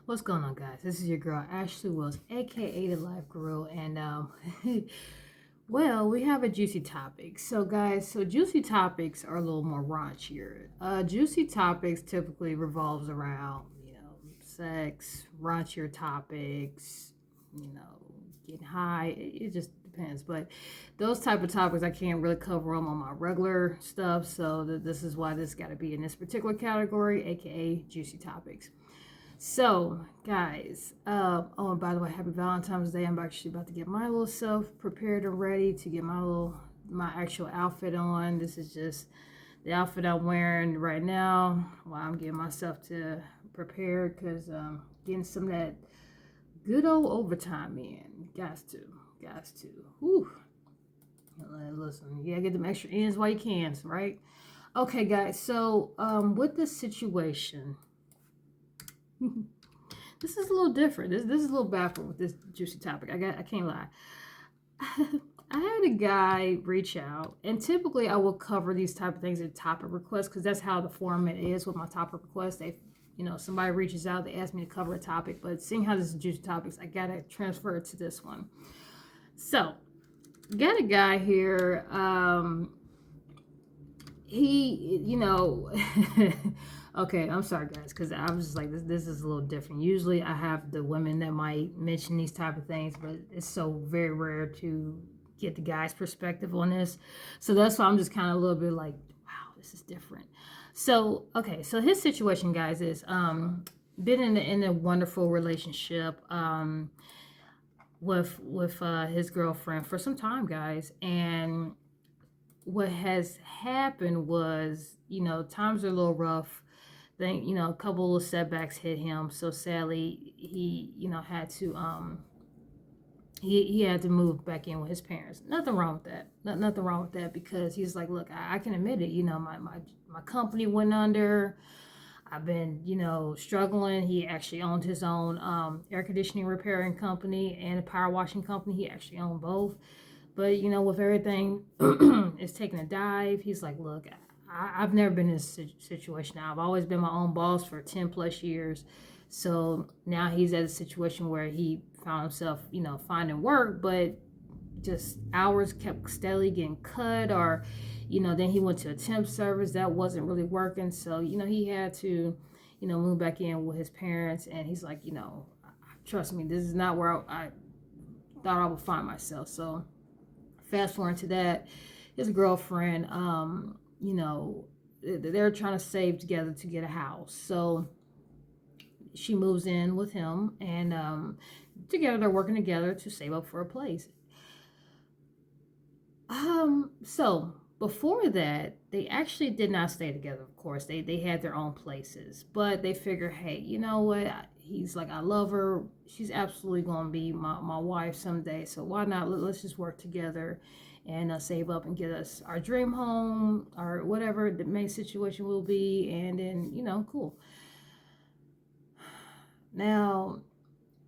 What's going on, guys? This is your girl Ashley Wells, aka the Life Guru, and well, we have a juicy topic. So, guys, juicy topics are a little more raunchier. Juicy topics typically revolves around sex, raunchier topics, getting high. It just depends, but those type of topics I can't really cover them on my regular stuff. So this is why this got to be in this particular category, aka juicy topics. So, guys, oh, and by the way, happy Valentine's Day. I'm actually about to get my little self prepared and ready to get my actual outfit on. This is just the outfit I'm wearing right now while I'm getting myself to prepared because getting some of that good old overtime in. Guys to. Whew. Listen, you gotta get them extra ends while you can, right? Okay, guys. So, with this situation. This is a little different. This is a little baffling with this juicy topic. I can't lie. I had a guy reach out, and typically I will cover these type of things in topic requests because that's how the format is with my topic requests. Somebody reaches out, they ask me to cover a topic, but seeing how this is juicy topics, I gotta transfer it to this one. So, got a guy here. Okay, I'm sorry guys, because I was just like this is a little different. Usually I have the women that might mention these type of things, but it's so very rare to get the guy's perspective on this. So that's why I'm just kind of a little bit like, wow, this is different. So okay, so his situation, guys, is been in a wonderful relationship with his girlfriend for some time, guys. And what has happened was, times are a little rough. Then, a couple of setbacks hit him. So sadly, he, had to he had to move back in with his parents. Nothing wrong with that. Nothing wrong with that because he's like, look, I can admit it. My company went under. I've been, struggling. He actually owned his own air conditioning repairing company and a power washing company. He actually owned both. But, with everything is taking a dive, he's like, look, I've never been in this situation now. I've always been my own boss for 10 plus years. So now he's at a situation where he found himself, finding work, but just hours kept steadily getting cut or, then he went to a temp service that wasn't really working. So, he had to, move back in with his parents. And he's like, trust me, this is not where I thought I would find myself. So fast forward to that, his girlfriend, they're trying to save together to get a house. So she moves in with him, and together they're working together to save up for a place. So before that, they actually did not stay together. Of course, they had their own places, but they figure, hey, you know what? He's like, I love her. She's absolutely gonna be my wife someday. So why not? Let's just work together and save up and get us our dream home or whatever the main situation will be, and then cool. Now,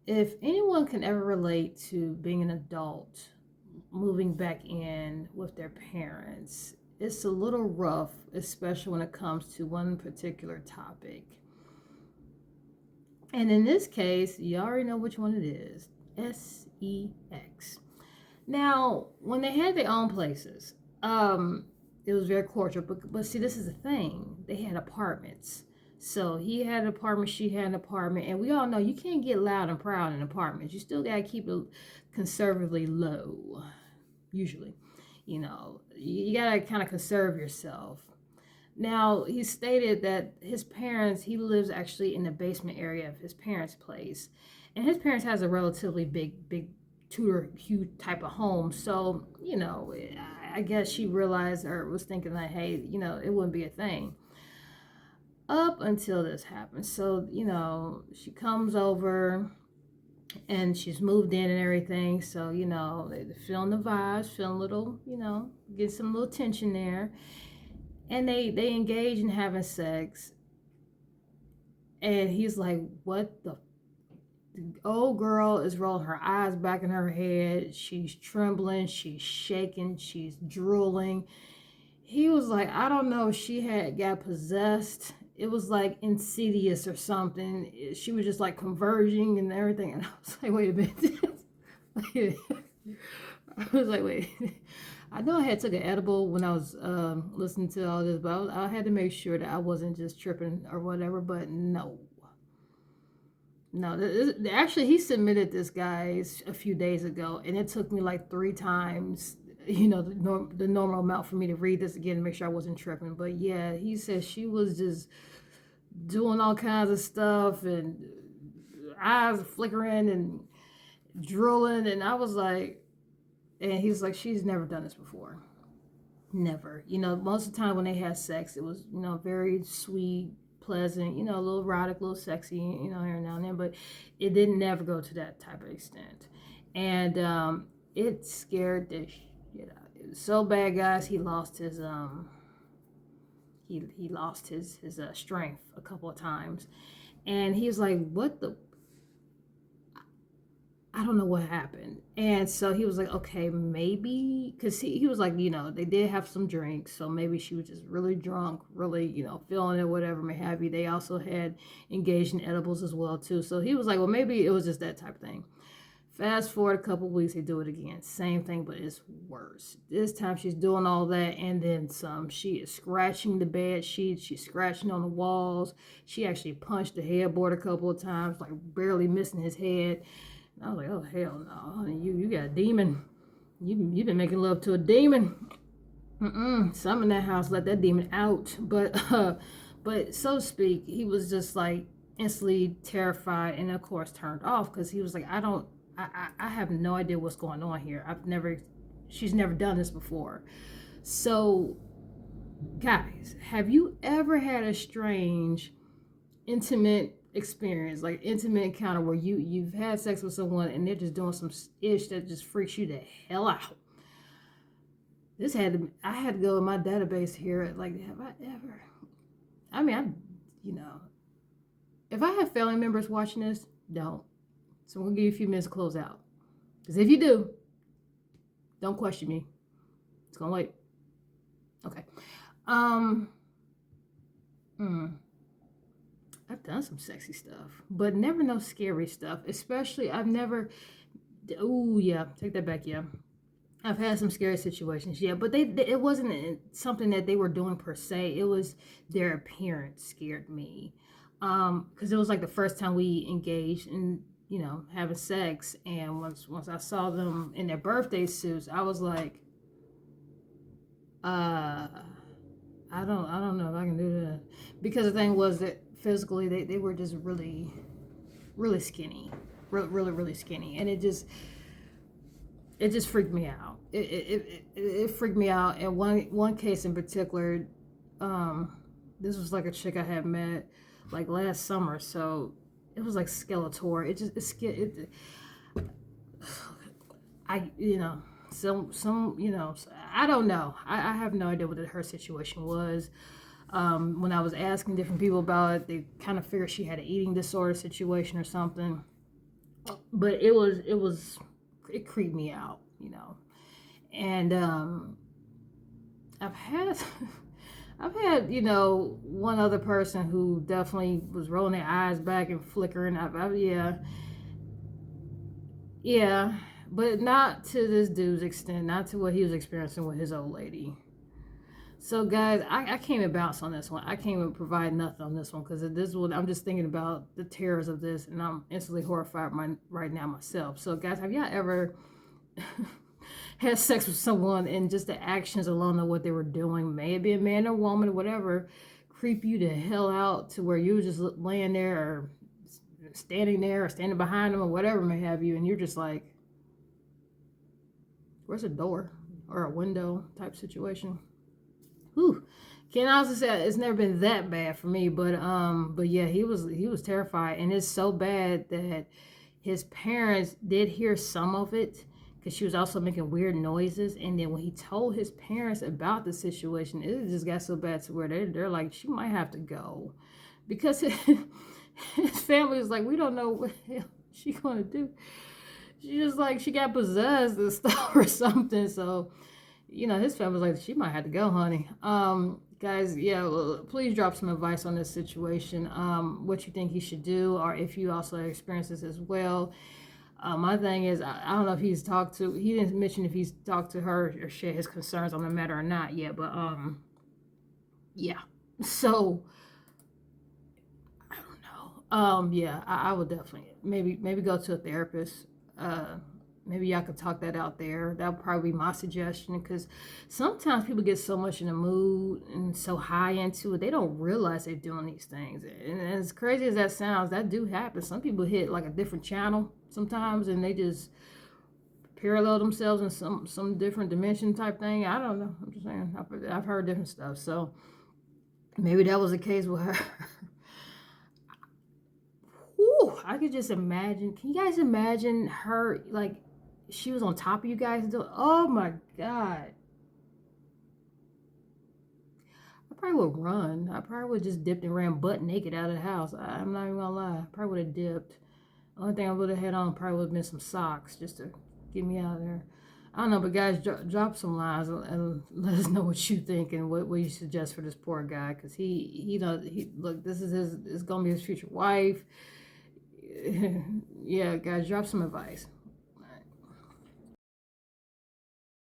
if anyone can ever relate to being an adult moving back in with their parents, it's a little rough, especially when it comes to one particular topic. And in this case, you already know which one it is. sex. Now, when they had their own places, it was very cordial. But see, this is the thing. They had apartments. So he had an apartment, she had an apartment, and we all know you can't get loud and proud in apartments. You still gotta keep it conservatively low, usually. You gotta kind of conserve yourself. Now, he stated that his parents, he lives actually in the basement area of his parents' place. And his parents has a relatively big Tudor hue type of home. So, I guess she realized or was thinking that, hey, it wouldn't be a thing. Up until this happened. So, she comes over and she's moved in and everything. So, they're feeling the vibes, feeling a little, get some little tension there. And they engage in having sex. And he's like, what the old girl is rolling her eyes back in her head. She's trembling, she's shaking, she's drooling. He was like, I don't know if she had got possessed it was like insidious or something. She was just like converging and everything, and I was like, wait a minute. I was like, wait. I know I had took an edible when I was listening to all this, but I had to make sure that I wasn't just tripping or whatever. But no, no. Actually, he submitted this, guys, a few days ago, and it took me like 3 times. The normal amount for me to read this again to make sure I wasn't tripping. But yeah, he said she was just doing all kinds of stuff and eyes flickering and drooling, and I was like, and he's like, she's never done this before. Never. Most of the time when they had sex, it was, very sweet, pleasant, a little erotic, a little sexy, here and now and then, but it didn't never go to that type of extent. And it scared the shit out. It was so bad, guys. He lost his he lost his strength a couple of times, and he was like, what the, I don't know what happened. And so he was like, okay, maybe, because he was like, they did have some drinks, so maybe she was just really drunk, really, feeling it, whatever may have you. They also had engaged in edibles as well too. So he was like, well, maybe it was just that type of thing. Fast forward a couple of weeks, they do it again. Same thing, but it's worse. This time she's doing all that and then some. She is scratching the bed sheets. She's scratching on the walls. She actually punched the headboard a couple of times, like barely missing his head. And I was like, oh, hell no. Honey, you got a demon. You've been making love to a demon. Some in that house let that demon out. But so to speak, he was just like instantly terrified and of course turned off because he was like, I have no idea what's going on here. She's never done this before. So, guys, have you ever had a strange, intimate experience, like intimate encounter where you've had sex with someone and they're just doing some ish that just freaks you the hell out? I had to go in my database here. Like, have I ever? I mean, if I have family members watching this, don't. So we'll give you a few minutes to close out. Because if you do, don't question me. It's gonna wait. Okay. I've done some sexy stuff, but never no scary stuff. Especially, I've never. Oh yeah, take that back. Yeah, I've had some scary situations. Yeah, but it wasn't something that they were doing per se. It was their appearance scared me. Because it was like the first time we engaged in having sex, and once I saw them in their birthday suits, I was like, I don't know if I can do that, because the thing was that physically they were just really, really skinny, really skinny, and it just freaked me out. It freaked me out. And one case in particular, this was like a chick I had met like last summer, so it was like Skeletor. I don't know. I have no idea what her situation was. When I was asking different people about it, they kind of figured she had an eating disorder situation or something. But it creeped me out, And I've had one other person who definitely was rolling their eyes back and flickering. Yeah, but not to this dude's extent, not to what he was experiencing with his old lady. So guys, I can't even bounce on this one. I can't even provide nothing on this one, because this one, I'm just thinking about the terrors of this, and I'm instantly horrified right now myself. So guys, have y'all ever had sex with someone and just the actions alone of what they were doing, maybe a man or woman or whatever, creep you the hell out to where you were just laying there or standing behind them or whatever may have you, and you're just like, where's a door or a window type situation? Whew. Can't honestly say it's never been that bad for me, but yeah, he was terrified, and it's so bad that his parents did hear some of it, because she was also making weird noises. And then when he told his parents about the situation, it just got so bad to where they're like, she might have to go, because his family was like, we don't know what the hell she's gonna do. She just like, she got possessed and stuff or something. So his family was like, she might have to go, honey. Guys, yeah, well, please drop some advice on this situation. What you think he should do, or if you also experience this as well. My thing is, I don't know if he didn't mention if he's talked to her or share his concerns on the matter or not yet, but yeah. So I don't know. Yeah, I would definitely maybe go to a therapist. Uh, Maybe y'all could talk that out there. That would probably be my suggestion, because sometimes people get so much in the mood and so high into it, they don't realize they're doing these things. And as crazy as that sounds, that do happen. Some people hit like a different channel sometimes, and they just parallel themselves in some different dimension type thing. I don't know. I'm just saying. I've heard different stuff. So maybe that was the case with her. Whew, I could just imagine. Can you guys imagine her, like, she was on top of you guys? Oh my God. I probably would run. I probably would just dipped and ran butt naked out of the house. I'm not even gonna lie. I probably would have dipped. Only thing I would have had on probably would have been some socks just to get me out of there. I don't know, but guys, drop some lines and let us know what you think and what you suggest for this poor guy, because he does he look. This is it's gonna be his future wife. Yeah, guys, drop some advice.